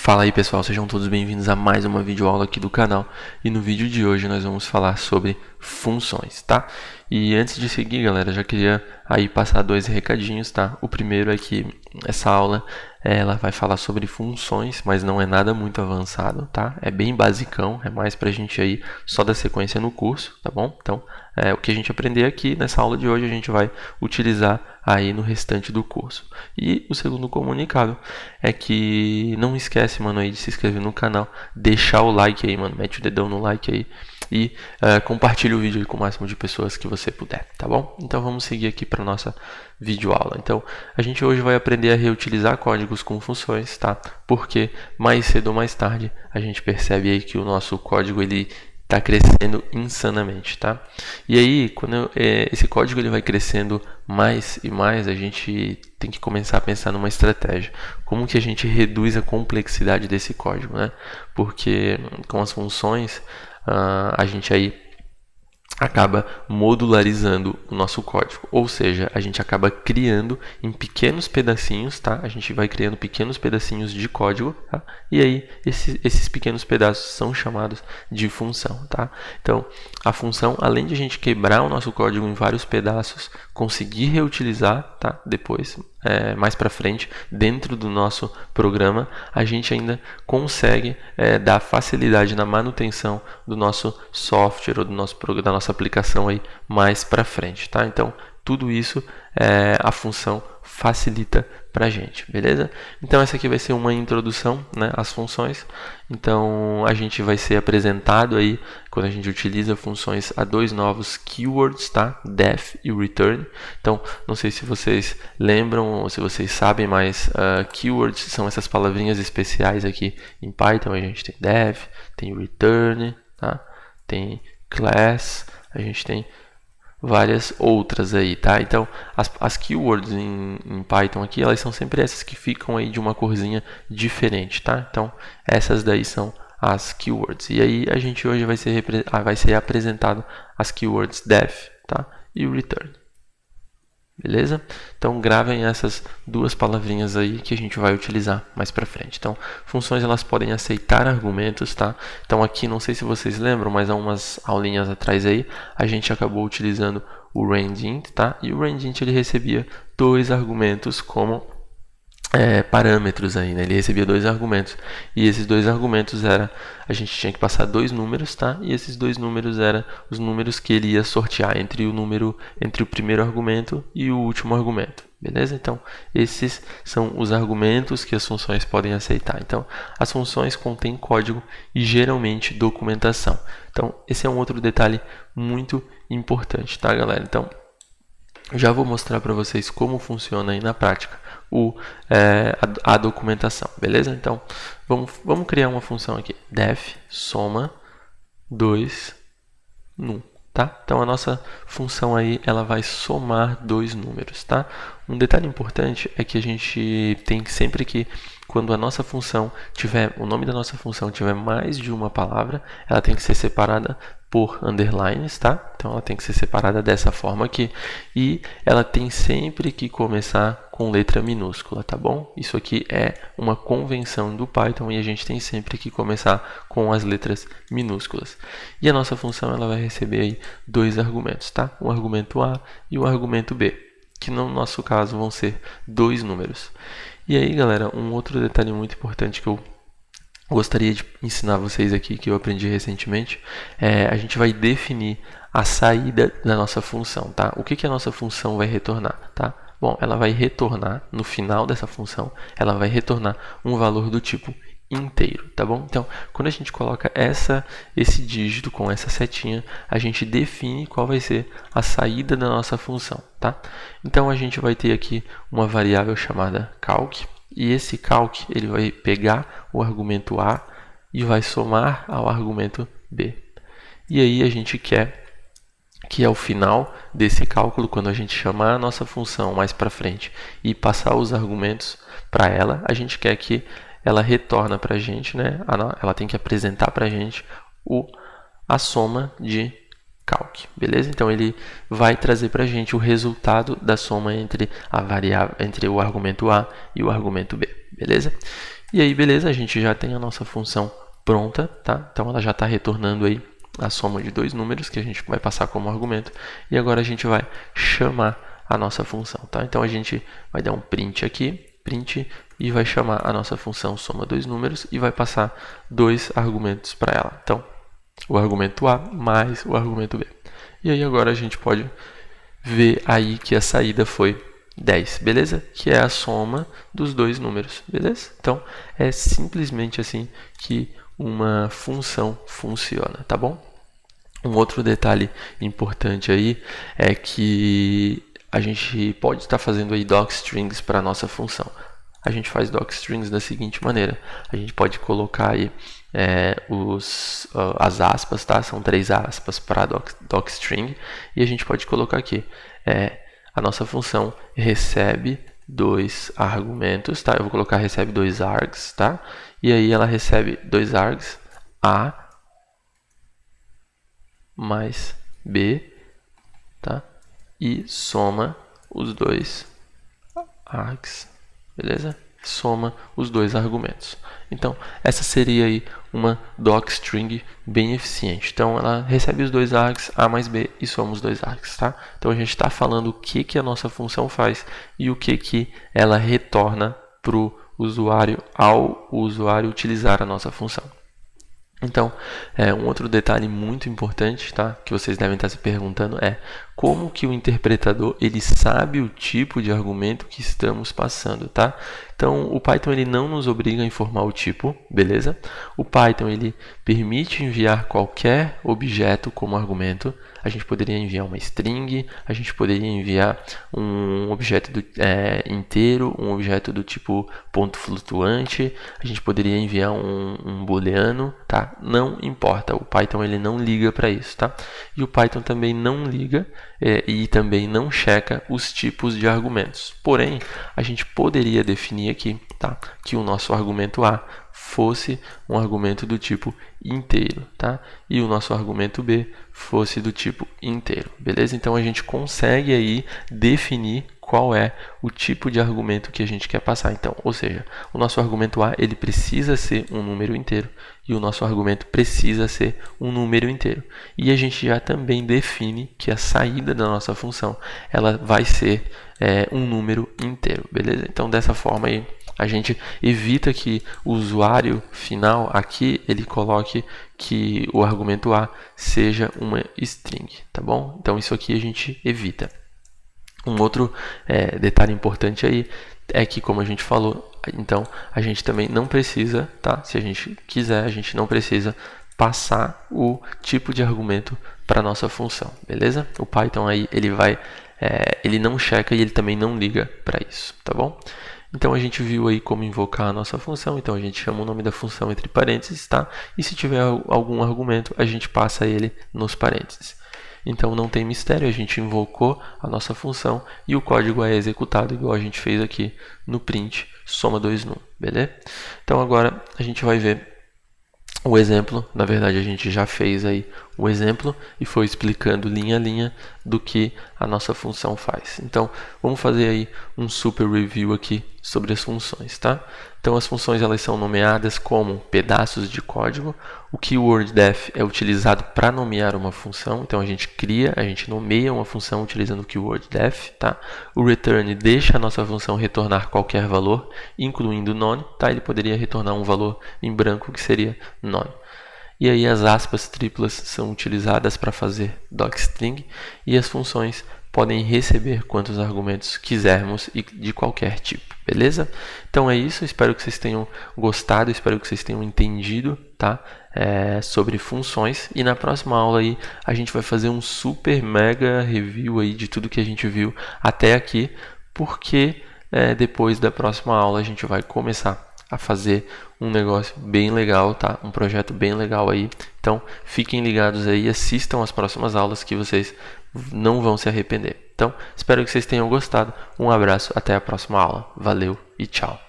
Fala aí pessoal, sejam todos bem-vindos a mais uma videoaula aqui do canal. E no vídeo de hoje nós vamos falar sobre funções, tá? E antes de seguir, galera, já queria aí passar dois recadinhos, tá? O primeiro é que essa aula ela vai falar sobre funções, mas não é nada muito avançado, tá? É bem basicão, é mais pra gente aí só dar sequência no curso, tá bom? Então, o que a gente aprender aqui nessa aula de hoje a gente vai utilizar aí no restante do curso. E o segundo comunicado é que não esquece, mano, aí de se inscrever no canal, deixar o like aí, mano, mete o dedão no like aí e compartilha o vídeo aí com o máximo de pessoas que você puder, tá bom? Então vamos seguir aqui para nossa videoaula. Então a gente hoje vai aprender a reutilizar códigos com funções, tá? Porque mais cedo ou mais tarde a gente percebe aí que o nosso código ele está crescendo insanamente, tá? E aí, quando esse código ele vai crescendo mais e mais, a gente tem que começar a pensar numa estratégia. Como que a gente reduz a complexidade desse código, né? Porque com as funções, a gente aí acaba modularizando o nosso código, ou seja, a gente acaba criando em pequenos pedacinhos, tá? A gente vai criando pequenos pedacinhos de código, tá? E aí esses pequenos pedaços são chamados de função, tá? Então, a função, além de a gente quebrar o nosso código em vários pedaços, conseguir reutilizar, tá? Depois, mais para frente, dentro do nosso programa, a gente ainda consegue dar facilidade na manutenção do nosso software ou da nossa aplicação aí mais para frente, tá? Então, tudo isso a função facilita para a gente, beleza? Então, essa aqui vai ser uma introdução, né, às funções. Então, a gente vai ser apresentado aí, quando a gente utiliza funções, a dois novos keywords, tá? Def e return. Então, não sei se vocês lembram ou se vocês sabem, mas keywords são essas palavrinhas especiais aqui em Python. A gente tem def, tem return, tá? Tem class, a gente tem várias outras aí, tá? Então, as keywords em Python aqui, elas são sempre essas que ficam aí de uma corzinha diferente, tá? Então, essas daí são as keywords. E aí, a gente hoje vai ser apresentado as keywords def, tá? E return. Beleza? Então, gravem essas duas palavrinhas aí que a gente vai utilizar mais para frente. Então, funções elas podem aceitar argumentos, tá? Então, aqui, não sei se vocês lembram, mas há umas aulinhas atrás aí, a gente acabou utilizando o rangeInt, tá? E o rangeInt ele recebia dois argumentos como parâmetros aí, né? Ele recebia dois argumentos e esses dois argumentos a gente tinha que passar dois números, tá? E esses dois números eram os números que ele ia sortear entre o primeiro argumento e o último argumento, beleza? Então esses são os argumentos que as funções podem aceitar. Então as funções contêm código e geralmente documentação. Então esse é um outro detalhe muito importante, tá, galera? Então já vou mostrar para vocês como funciona aí na prática a documentação, beleza? Então, vamos criar uma função aqui, def soma 2 num, tá? Então, a nossa função aí, ela vai somar dois números, tá? Um detalhe importante é que a gente tem que sempre que, quando a nossa função tiver, o nome da nossa função tiver mais de uma palavra, ela tem que ser separada por underlines, tá? Então ela tem que ser separada dessa forma aqui e ela tem sempre que começar com letra minúscula, tá bom? Isso aqui é uma convenção do Python e a gente tem sempre que começar com as letras minúsculas. E a nossa função ela vai receber aí dois argumentos, tá? Um argumento A e um argumento B, que no nosso caso vão ser dois números. E aí, galera, um outro detalhe muito importante que eu gostaria de ensinar vocês aqui, que eu aprendi recentemente, a gente vai definir a saída da nossa função, tá? O que a nossa função vai retornar, tá? Bom, ela vai retornar, no final dessa função, ela vai retornar um valor do tipo inteiro, tá bom? Então, quando a gente coloca esse dígito com essa setinha, a gente define qual vai ser a saída da nossa função, tá? Então, a gente vai ter aqui uma variável chamada calc, e esse calc ele vai pegar o argumento A e vai somar ao argumento B. E aí a gente quer que ao final desse cálculo, quando a gente chamar a nossa função mais para frente e passar os argumentos para ela, a gente quer que ela retorna para a gente, né? Ela tem que apresentar para a gente a soma de calc, beleza? Então ele vai trazer para a gente o resultado da soma entre o argumento A e o argumento B, beleza? E aí, beleza, a gente já tem a nossa função pronta, tá? Então ela já está retornando aí a soma de dois números que a gente vai passar como argumento. E agora a gente vai chamar a nossa função, tá? Então a gente vai dar um print aqui, print, e vai chamar a nossa função soma dois números e vai passar dois argumentos para ela. Então, o argumento A mais o argumento B. E aí agora a gente pode ver aí que a saída foi 10, beleza? Que é a soma dos dois números, beleza? Então, é simplesmente assim que uma função funciona, tá bom? Um outro detalhe importante aí é que a gente pode estar fazendo aí docstrings para a nossa função. A gente faz docstrings da seguinte maneira: a gente pode colocar aí as aspas, tá? São 3 aspas para docstring, e a gente pode colocar aqui a nossa função recebe dois argumentos, tá? Eu vou colocar recebe dois args, tá? E aí ela recebe dois args, A mais B, tá? E soma os dois args, beleza? Soma os dois argumentos. Então, essa seria aí uma docstring bem eficiente. Então, ela recebe os dois args, A mais B, e soma os dois args, tá? Então, a gente está falando o que a nossa função faz e o que ela retorna para o usuário ao usuário utilizar a nossa função. Então, um outro detalhe muito importante, tá, que vocês devem estar se perguntando é como que o interpretador ele sabe o tipo de argumento que estamos passando, tá? Então, o Python ele não nos obriga a informar o tipo, beleza? O Python ele permite enviar qualquer objeto como argumento. A gente poderia enviar uma string, a gente poderia enviar um objeto inteiro, um objeto do tipo ponto flutuante, a gente poderia enviar um booleano, tá? Não importa, o Python ele não liga para isso, tá? E o Python também não liga e também não checa os tipos de argumentos. Porém, a gente poderia definir aqui, tá? Que o nosso argumento A fosse um argumento do tipo inteiro, tá? E o nosso argumento B fosse do tipo inteiro, beleza? Então a gente consegue aí definir qual é o tipo de argumento que a gente quer passar. Então, ou seja, o nosso argumento A ele precisa ser um número inteiro e o nosso argumento precisa ser um número inteiro. E a gente já também define que a saída da nossa função ela vai ser um número inteiro, beleza? Então dessa forma aí a gente evita que o usuário final aqui ele coloque que o argumento A seja uma string, tá bom? Então isso aqui a gente evita. Um outro detalhe importante aí é que, como a gente falou, então a gente também não precisa, tá? Se a gente quiser, a gente não precisa passar o tipo de argumento para a nossa função, beleza? O Python aí ele não checa e ele também não liga para isso, tá bom? Então a gente viu aí como invocar a nossa função. Então a gente chama o nome da função entre parênteses, tá? E se tiver algum argumento, a gente passa ele nos parênteses. Então não tem mistério, a gente invocou a nossa função e o código é executado igual a gente fez aqui no print soma dois num, beleza? Então agora a gente vai ver o exemplo. Na verdade a gente já fez aí o exemplo e foi explicando linha a linha do que a nossa função faz. Então vamos fazer aí um super review aqui sobre as funções, tá? Então as funções elas são nomeadas como pedaços de código. O keyword def é utilizado para nomear uma função. Então a gente nomeia uma função utilizando o keyword def, tá? O return deixa a nossa função retornar qualquer valor, incluindo none, tá? Ele poderia retornar um valor em branco que seria none. E aí as aspas triplas são utilizadas para fazer docstring e as funções podem receber quantos argumentos quisermos e de qualquer tipo, beleza? Então é isso, espero que vocês tenham gostado, espero que vocês tenham entendido, tá? Sobre funções, e na próxima aula aí a gente vai fazer um super mega review aí de tudo que a gente viu até aqui, porque depois da próxima aula a gente vai começar a fazer um negócio bem legal, tá? Um projeto bem legal aí. Então, fiquem ligados aí, assistam as próximas aulas que vocês não vão se arrepender. Então, espero que vocês tenham gostado. Um abraço, até a próxima aula. Valeu e tchau.